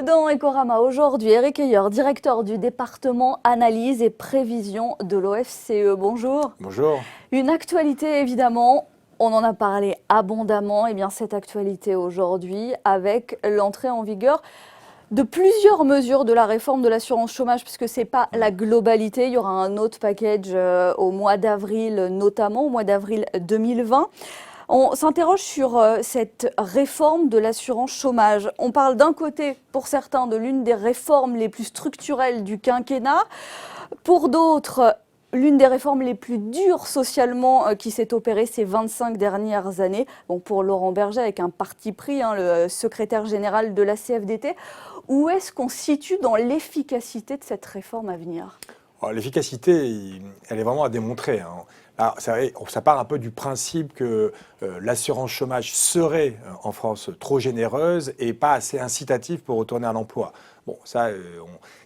Dans Ecorama aujourd'hui, Eric Heyer, directeur du département analyse et prévision de l'OFCE. Bonjour. Bonjour. Une actualité évidemment, on en a parlé abondamment. Et bien cette actualité aujourd'hui avec l'entrée en vigueur de plusieurs mesures de la réforme de l'assurance chômage, puisque ce n'est pas la globalité. Il y aura un autre package au mois d'avril, notamment au mois d'avril 2020. On s'interroge sur cette réforme de l'assurance chômage. On parle d'un côté, pour certains, de l'une des réformes les plus structurelles du quinquennat. Pour d'autres, l'une des réformes les plus dures socialement qui s'est opérée ces 25 dernières années. Bon, pour Laurent Berger, avec un parti pris, le secrétaire général de la CFDT. Où est-ce qu'on se situe dans l'efficacité de cette réforme à venir ? L'efficacité, elle est vraiment à démontrer. Alors, ça part un peu du principe que l'assurance chômage serait en France trop généreuse et pas assez incitative pour retourner à l'emploi. Bon, ça,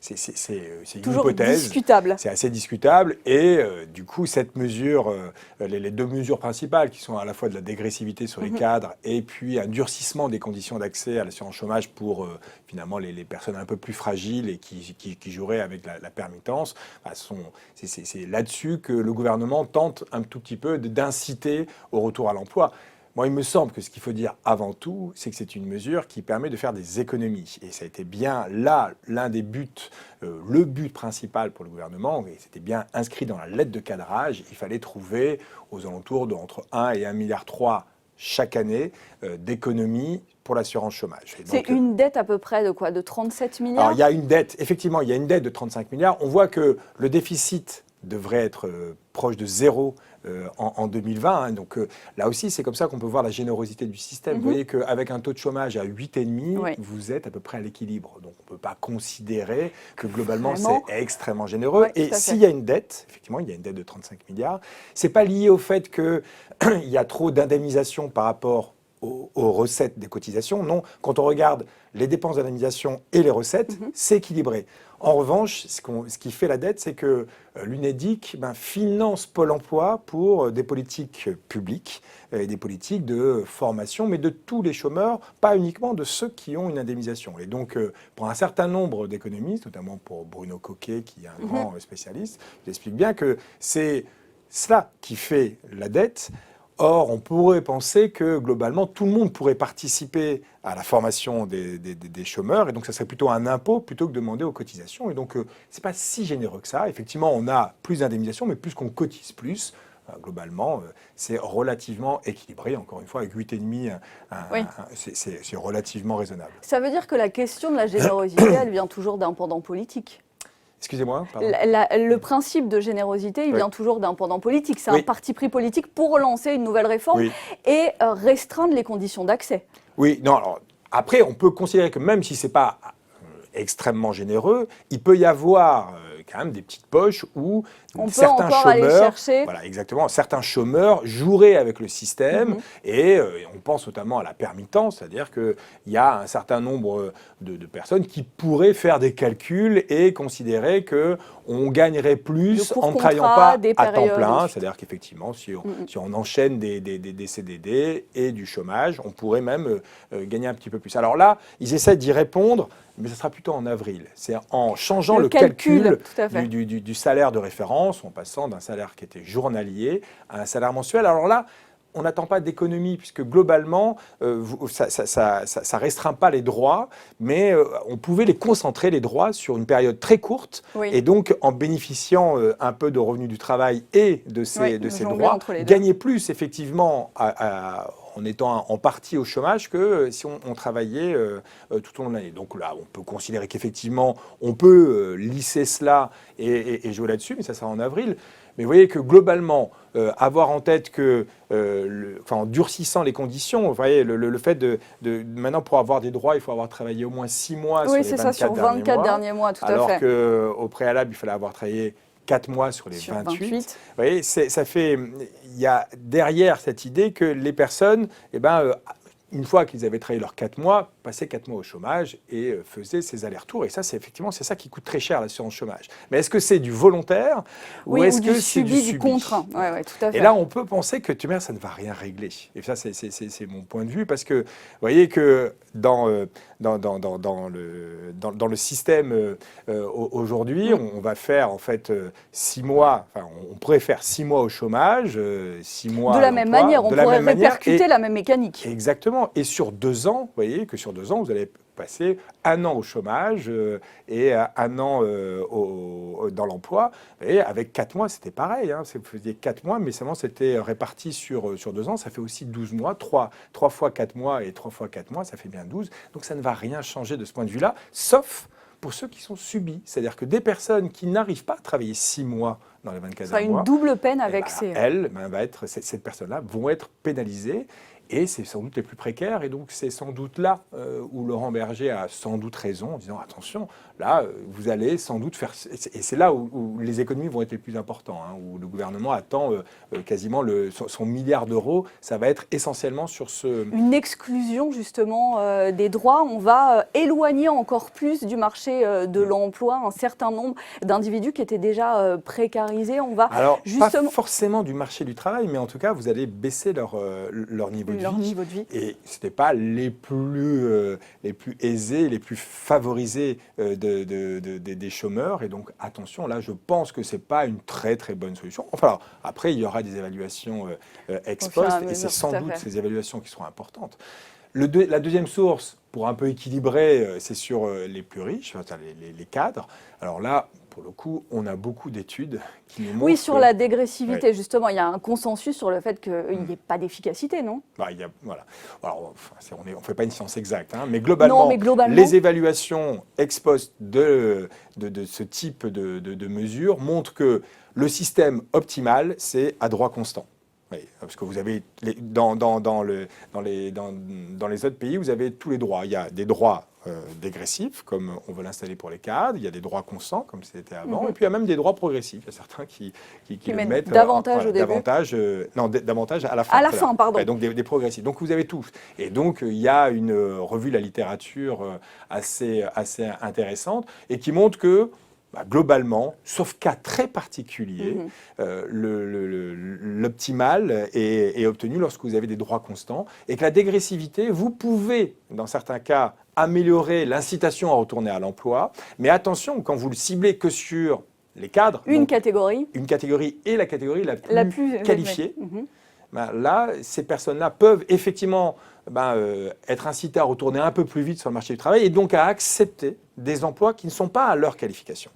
c'est une toujours hypothèse. Discutable. C'est assez discutable. Et du coup, cette mesure, les deux mesures principales qui sont à la fois de la dégressivité sur les cadres et puis un durcissement des conditions d'accès à l'assurance chômage pour finalement les personnes un peu plus fragiles et qui joueraient avec la permittence, c'est là-dessus que le gouvernement tente un tout petit peu d'inciter au retour à l'emploi. Moi, il me semble que ce qu'il faut dire avant tout, c'est que c'est une mesure qui permet de faire des économies. Et ça a été bien là l'un des buts, le but principal pour le gouvernement, et c'était bien inscrit dans la lettre de cadrage. Il fallait trouver aux alentours entre 1 et 1,3 milliard chaque année d'économies pour l'assurance chômage. C'est une dette à peu près de quoi ? De 37 milliards ? Alors, il y a une dette, effectivement, il y a une dette de 35 milliards. On voit que le déficit devrait être proche de zéro en 2020. Donc là aussi, c'est comme ça qu'on peut voir la générosité du système. Vous voyez qu'avec un taux de chômage à 8,5, vous êtes à peu près à l'équilibre. Donc on ne peut pas considérer que globalement, c'est extrêmement généreux. Et s'il y a une dette, effectivement, il y a une dette de 35 milliards, ce n'est pas lié au fait qu'il y a trop d'indemnisation par rapport aux recettes des cotisations. Non, quand on regarde les dépenses d'indemnisation et les recettes, c'est équilibré. En revanche, ce qui fait la dette, c'est que l'UNEDIC finance Pôle emploi pour des politiques publiques, et des politiques de formation, mais de tous les chômeurs, pas uniquement de ceux qui ont une indemnisation. Et donc, pour un certain nombre d'économistes, notamment pour Bruno Coquet, qui est un grand spécialiste, il explique bien que c'est cela qui fait la dette. Or, on pourrait penser que, globalement, tout le monde pourrait participer à la formation des chômeurs, et donc ça serait plutôt un impôt plutôt que de demander aux cotisations. Et donc, c'est pas si généreux que ça. Effectivement, on a plus d'indemnisation, mais plus qu'on cotise plus, globalement, c'est relativement équilibré. Encore une fois, avec 8,5, c'est relativement raisonnable. Ça veut dire que la question de la générosité, elle vient toujours d'un pendant politique. Excusez-moi. Le principe de générosité, il vient toujours d'un pendant politique. C'est un parti pris politique pour relancer une nouvelle réforme et restreindre les conditions d'accès. Oui, non, alors, après, on peut considérer que même si ce n'est pas extrêmement généreux, il peut y avoir quand même des petites poches où certains chômeurs, voilà, exactement, certains chômeurs joueraient avec le système et on pense notamment à la permittence, c'est-à-dire qu'il y a un certain nombre de personnes qui pourraient faire des calculs et considérer qu'on gagnerait plus en ne travaillant pas à temps plein, c'est-à-dire qu'effectivement, si on enchaîne des CDD et du chômage, on pourrait même gagner un petit peu plus. Alors là, ils essaient d'y répondre, mais ce sera plutôt en avril. C'est en changeant le calcul du salaire de référence, en passant d'un salaire qui était journalier à un salaire mensuel. Alors là, on n'attend pas d'économie, puisque globalement, ça restreint pas les droits, mais on pouvait les concentrer, les droits, sur une période très courte, et donc en bénéficiant un peu de revenus du travail et de ces droits, gagner plus effectivement en étant en partie au chômage que si on travaillait tout au long de l'année. Donc là, on peut considérer qu'effectivement, on peut lisser cela et jouer là-dessus, mais ça sera en avril. Mais vous voyez que globalement, avoir en tête que, en durcissant les conditions, vous voyez, le fait de maintenant, pour avoir des droits, il faut avoir travaillé au moins 6 mois sur les 24 derniers mois, tout à fait. Alors qu'au préalable, il fallait avoir travaillé 4 mois sur les 28. Vous voyez, il y a derrière cette idée que les personnes, une fois qu'ils avaient travaillé leurs 4 mois, passaient 4 mois au chômage et faisaient ces allers-retours. Et ça, c'est effectivement, c'est ça qui coûte très cher, l'assurance chômage. Mais est-ce que c'est du volontaire ou est-ce que c'est du subi, contraint? Ouais, tout à fait. Et là, on peut penser que ça ne va rien régler. Et ça, c'est mon point de vue, parce que vous voyez que dans le système aujourd'hui, on va faire en fait 6 mois, enfin, on pourrait faire 6 mois au chômage, 6 mois de la même manière, on pourrait répercuter la même mécanique. Exactement. Et sur 2 ans, vous voyez que sur 2 ans, vous allez passer 1 an au chômage et 1 an dans l'emploi. Et avec 4 mois, c'était pareil. Hein. Vous faisiez 4 mois, mais seulement c'était réparti sur 2 ans. Ça fait aussi 12 mois. 3 fois 4 mois et 3 fois 4 mois, ça fait bien 12. Donc ça ne va rien changer de ce point de vue-là, sauf pour ceux qui sont subis. C'est-à-dire que des personnes qui n'arrivent pas à travailler 6 mois dans les 24 mois... Ça a une double peine avec ces... Ces personnes-là vont être pénalisées. Et c'est sans doute les plus précaires. Et donc, c'est sans doute là où Laurent Berger a sans doute raison en disant « Attention, là, vous allez sans doute faire... » Et c'est là où les économies vont être les plus importantes, hein, où le gouvernement attend quasiment son milliard d'euros. Ça va être essentiellement sur ce... Une exclusion, justement, des droits. On va éloigner encore plus du marché de l'emploi un certain nombre d'individus qui étaient déjà précarisés. On va pas forcément du marché du travail, mais en tout cas, vous allez baisser leur niveau de vie. Et ce n'était pas les plus aisés, les plus favorisés des chômeurs. Et donc, attention, là, je pense que ce n'est pas une très, très bonne solution. Enfin, alors, après, il y aura des évaluations ex post, et c'est sans doute ces évaluations qui seront importantes. La deuxième source, pour un peu équilibrer, c'est sur les plus riches, enfin, les cadres. Alors là, pour le coup, on a beaucoup d'études qui nous montrent... Oui, sur la dégressivité, justement, il y a un consensus sur le fait qu'il n'y ait pas d'efficacité, non? Voilà. Alors, on ne fait pas une science exacte, hein, mais globalement, les évaluations ex post de ce type de mesures montrent que le système optimal, c'est à droit constant. Oui, parce que vous avez, dans les autres pays, vous avez tous les droits. Il y a des droits dégressifs, comme on veut l'installer pour les cadres. Il y a des droits constants, comme c'était avant. Et puis, il y a même des droits progressifs. Il y a certains qui le mettent davantage au début. Davantage à la fin. À la fin, pardon. Ouais, donc, des progressifs. Donc, vous avez tout. Et donc, il y a une revue de la littérature assez intéressante et qui montre que, globalement, sauf cas très particuliers, l'optimal est obtenu lorsque vous avez des droits constants et que la dégressivité, vous pouvez, dans certains cas, améliorer l'incitation à retourner à l'emploi. Mais attention, quand vous le ciblez que sur les cadres, une catégorie et la catégorie la plus qualifiée, là, ces personnes-là peuvent effectivement être incitées à retourner un peu plus vite sur le marché du travail et donc à accepter des emplois qui ne sont pas à leur qualification.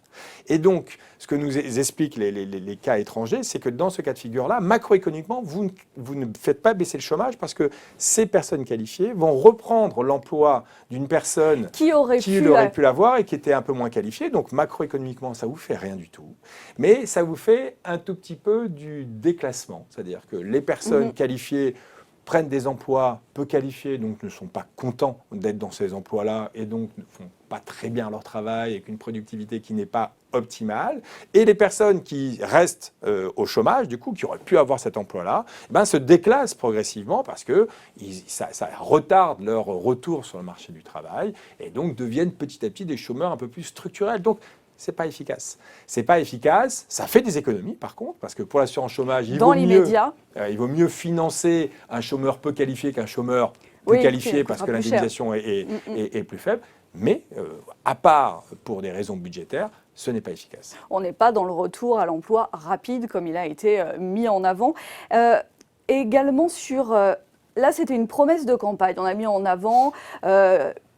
Et donc, ce que nous expliquent les cas étrangers, c'est que dans ce cas de figure-là, macroéconomiquement, vous ne faites pas baisser le chômage parce que ces personnes qualifiées vont reprendre l'emploi d'une personne qui aurait pu l'avoir et qui était un peu moins qualifiée. Donc, macroéconomiquement, ça ne vous fait rien du tout. Mais ça vous fait un tout petit peu du déclassement. C'est-à-dire que les personnes qualifiées prennent des emplois peu qualifiés, donc ne sont pas contents d'être dans ces emplois-là et donc ne font pas très bien leur travail avec une productivité qui n'est pas optimale. Et les personnes qui restent au chômage, du coup, qui auraient pu avoir cet emploi-là, se déclassent progressivement parce que ça retarde leur retour sur le marché du travail et donc deviennent petit à petit des chômeurs un peu plus structurels. Donc, c'est pas efficace. C'est pas efficace. Ça fait des économies, par contre, parce que pour l'assurance chômage, il vaut mieux financer un chômeur peu qualifié qu'un chômeur plus qualifié parce que l'indemnisation est plus faible. Mais à part pour des raisons budgétaires, ce n'est pas efficace. On n'est pas dans le retour à l'emploi rapide comme il a été mis en avant. Également sur... là, c'était une promesse de campagne. On a mis en avant...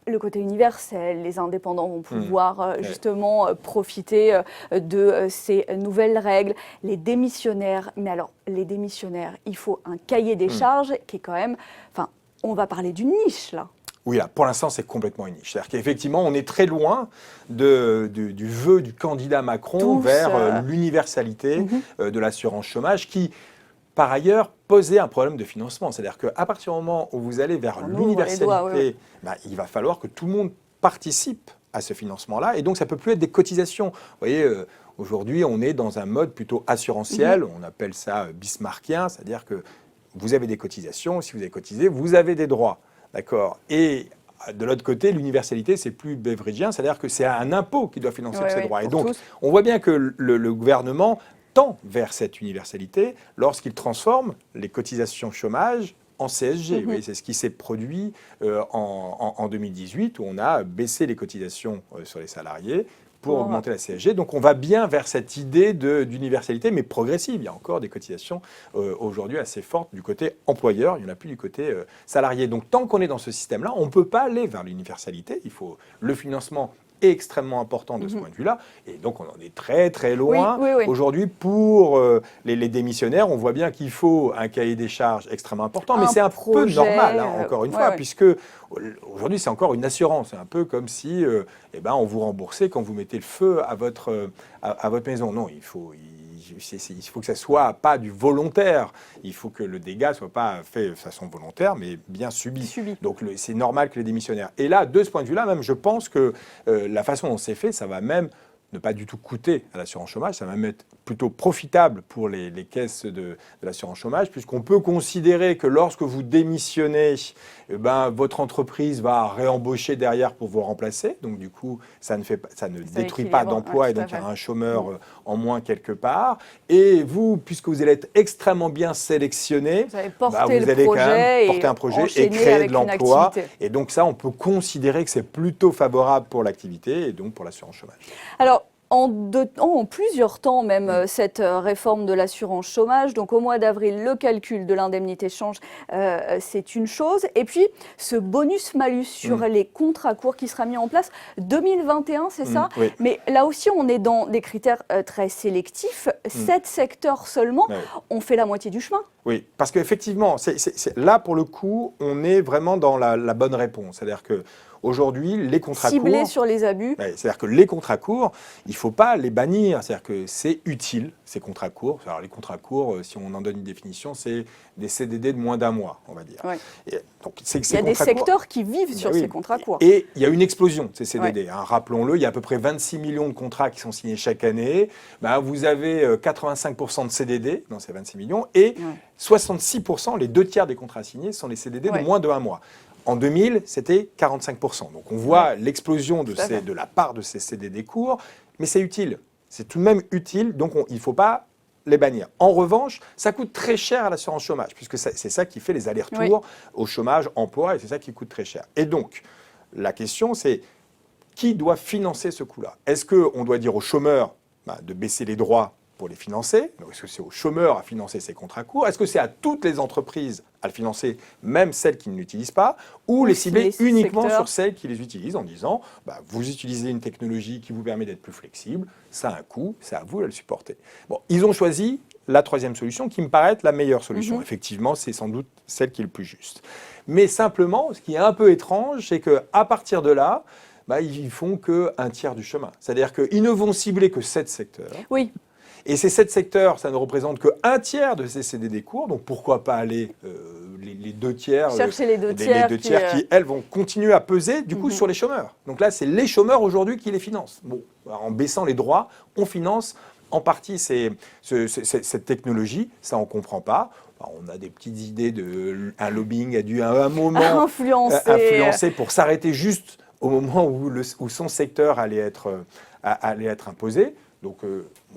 le côté universel, les indépendants vont pouvoir justement profiter de ces nouvelles règles. Les démissionnaires, mais alors les démissionnaires, il faut un cahier des charges qui est quand même... Enfin, on va parler d'une niche là. Oui, là, pour l'instant, c'est complètement une niche. C'est-à-dire qu'effectivement, on est très loin du vœu du candidat Macron vers l'universalité de l'assurance chômage qui, par ailleurs, posait un problème de financement. C'est-à-dire qu'à partir du moment où vous allez vers l'universalité, il va falloir que tout le monde participe à ce financement-là. Et donc, ça ne peut plus être des cotisations. Vous voyez, aujourd'hui, on est dans un mode plutôt assurantiel. On appelle ça bismarckien. C'est-à-dire que vous avez des cotisations. Si vous avez cotisé, vous avez des droits. D'accord. Et de l'autre côté, l'universalité, c'est plus beveridgien, c'est-à-dire que c'est un impôt qui doit financer ces droits. Et donc, tous. on voit bien que le gouvernement tend vers cette universalité lorsqu'il transforme les cotisations chômage en CSG. Oui, c'est ce qui s'est produit en 2018, où on a baissé les cotisations sur les salariés pour augmenter la CSG. Donc on va bien vers cette idée d'universalité, mais progressive. Il y a encore des cotisations aujourd'hui assez fortes du côté employeur, il n'y en a plus du côté salarié. Donc tant qu'on est dans ce système-là, on ne peut pas aller vers l'universalité. Il faut le financement est extrêmement important de ce point de vue-là. Et donc, on en est très, très loin. Oui. Aujourd'hui, pour les démissionnaires, on voit bien qu'il faut un cahier des charges extrêmement important. Mais c'est un peu normal, encore une fois, puisque aujourd'hui, c'est encore une assurance. C'est un peu comme si on vous remboursait quand vous mettez le feu à votre maison. Non, il faut que ça soit pas du volontaire. Il faut que le dégât soit pas fait de façon volontaire, mais bien subi. Donc c'est normal que les démissionnaires. Et là, de ce point de vue-là, même, je pense que la façon dont c'est fait, ça va même ne pas du tout coûter à l'assurance chômage, ça va même être plutôt profitable pour les caisses de l'assurance chômage, puisqu'on peut considérer que lorsque vous démissionnez, votre entreprise va réembaucher derrière pour vous remplacer. Donc du coup, ça ne détruit pas d'emploi et donc il y a un chômeur en moins quelque part. Et vous, puisque vous allez être extrêmement bien sélectionné, vous allez quand même porter un projet et créer de l'emploi. Et donc ça, on peut considérer que c'est plutôt favorable pour l'activité et donc pour l'assurance chômage. Alors, en plusieurs temps même, cette réforme de l'assurance chômage. Donc au mois d'avril, le calcul de l'indemnité change, c'est une chose. Et puis ce bonus-malus sur les contrats courts qui sera mis en place 2021, c'est ça? Oui. Mais là aussi, on est dans des critères très sélectifs. 7 secteurs seulement, on fait la moitié du chemin. Oui, parce qu'effectivement, là pour le coup, on est vraiment dans la bonne réponse. C'est-à-dire que aujourd'hui, les contrats courts… Ciblés sur les abus. C'est-à-dire que les contrats courts, il ne faut pas les bannir. C'est-à-dire que c'est utile, ces contrats courts. Alors les contrats courts, si on en donne une définition, c'est des CDD de moins d'un mois, on va dire. Ouais. Et donc, il y a des secteurs qui vivent sur ces contrats courts. Et il y a une explosion de ces CDD. Rappelons-le, il y a à peu près 26 millions de contrats qui sont signés chaque année. Vous avez 85% de CDD dans ces 26 millions et 66%, les 2 tiers des contrats signés, sont les CDD de moins de 1 mois. En 2000, c'était 45%. Donc on voit l'explosion de la part de ces CDD courts, mais c'est utile. C'est tout de même utile, donc il ne faut pas les bannir. En revanche, ça coûte très cher à l'assurance chômage, puisque c'est ça qui fait les allers-retours au chômage, emploi, et c'est ça qui coûte très cher. Et donc, la question, c'est qui doit financer ce coût-là? Est-ce qu'on doit dire aux chômeurs de baisser les droits pour les financer? Est-ce que c'est aux chômeurs à financer ces contrats courts? Est-ce que c'est à toutes les entreprises à le financer, même celles qui ne l'utilisent pas, ou les cibler uniquement sur celles qui les utilisent en disant vous utilisez une technologie qui vous permet d'être plus flexible, ça a un coût, c'est à vous de le supporter. Bon, ils ont choisi la troisième solution qui me paraît être la meilleure solution. Effectivement, c'est sans doute celle qui est le plus juste. Mais simplement, ce qui est un peu étrange, c'est qu'à partir de là, ils font qu'un tiers du chemin. C'est-à-dire qu'ils ne vont cibler que 7 secteurs. Oui. Et ces 7 secteurs, ça ne représente qu'un tiers de ces CDD courts, donc pourquoi pas aller les 2 tiers, chercher les 2 tiers, qui, elles, vont continuer à peser du coup sur les chômeurs. Donc là, c'est les chômeurs aujourd'hui qui les financent. Bon, en baissant les droits, on finance en partie cette technologie, ça on ne comprend pas. On a des petites idées un lobbying a dû à un moment influencer pour s'arrêter juste au moment où son secteur allait être imposé. Donc,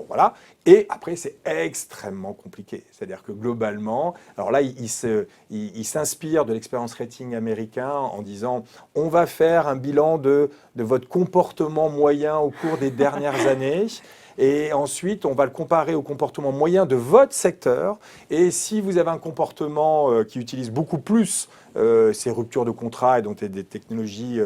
voilà. Et après, c'est extrêmement compliqué. C'est-à-dire que globalement, alors là, il s'inspire de l'expérience rating américain en disant on va faire un bilan de votre comportement moyen au cours des dernières années. Et ensuite, on va le comparer au comportement moyen de votre secteur. Et si vous avez un comportement qui utilise beaucoup plus ces ruptures de contrat et donc des technologies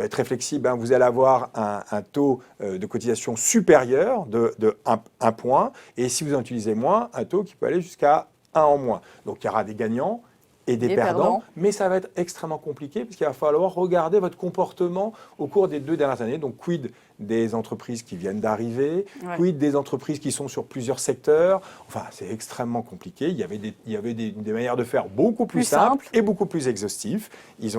très flexibles, vous allez avoir un taux de cotisation supérieur de 1 point. Et si vous en utilisez moins, un taux qui peut aller jusqu'à 1 en moins. Donc il y aura des gagnants et des perdants, mais ça va être extrêmement compliqué puisqu'il va falloir regarder votre comportement au cours des 2 dernières années. Donc quid des entreprises qui viennent d'arriver, quid des entreprises qui sont sur plusieurs secteurs. Enfin, c'est extrêmement compliqué. Il y avait des manières de faire beaucoup plus simples et beaucoup plus exhaustives. Ils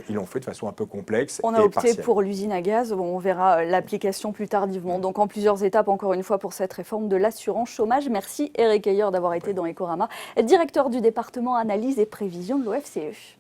l'ont fait de façon un peu complexe. On a opté pour l'usine à gaz. Bon, on verra l'application plus tardivement. Donc en plusieurs étapes, encore une fois, pour cette réforme de l'assurance chômage. Merci Eric Heyer d'avoir été dans Ecorama, directeur du département analyse et prévision de l'OFCE.